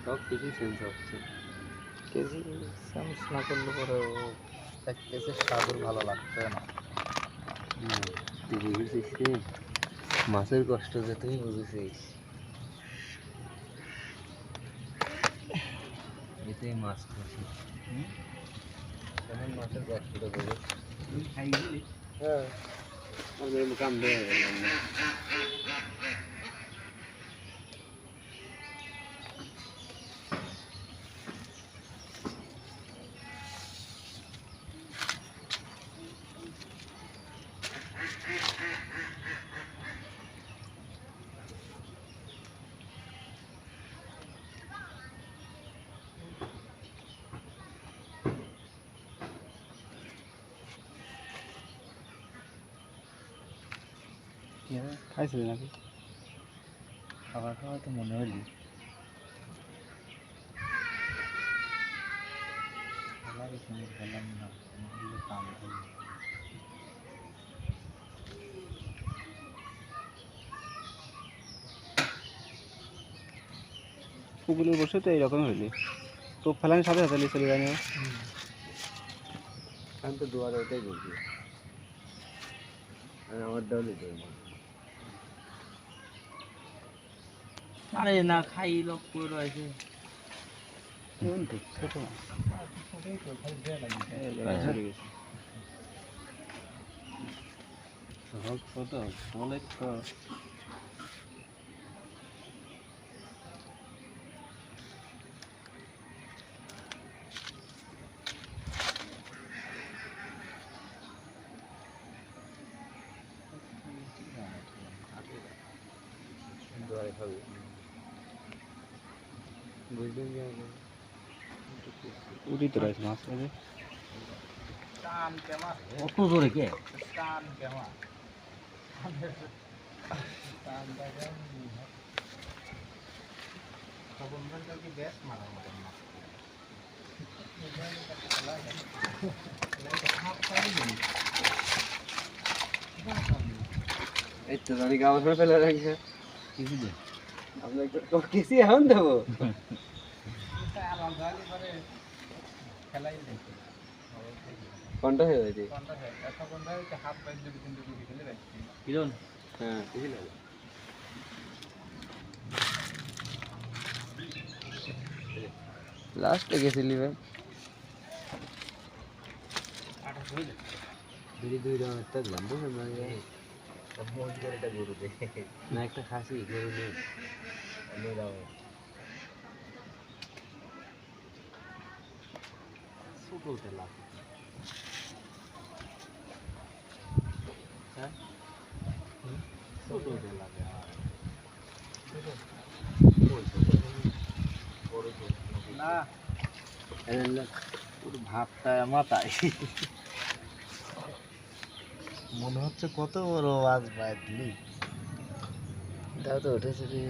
সব কিছু চেঞ্জ হচ্ছে। কেজি চেঞ্জ না করলে পরে এক কেজির স্বাদও ভালো লাগছে না। তুই বুঝেছিস রে মাছের কষ্ট যে তুই বুঝেছিস, এতেই মাছ খুশি। এখন মাছের কষ্টটা বুঝেছিস। হ্যাঁ আমি কাম দিয়ে গেলাম না। খাইছিলি নাকি? খাবার খাওয়া তো মনে হইলি বললাম না কাম করলি। পুকুরে বসে তো এইরকম হইলি, তো ফেলানির সাথে সাথে চলে যায়নি। আমি তো দুয়ারে ওটাই বলছি, আমি আমার ডাউলি করবো। আরে না খাই লোক করে রয়েছে ছোট ছোট অনেক দুয়ারে খাবি বুঝলেন যে উড়ি তো রয়েছে মাছ অত জোরে কে এই তো জানি কাগজ ফেলে রাখছে কিছু দে আমরা একটু কিছু এখন দেবো কোনটা হয়ে গেছে কিরণ হ্যাঁ লাস্টে গেছিলি ভাই দুই রকম একটা দিলাম বুঝলেন না একটা খাসি গরু নেই ছোটটা লাগে হ্যাঁ ছোটটা লাগে না ভাতটা মাথায় মনে হচ্ছে কত বড় মাছ বাঁধলি। তাও তো উঠেছে রে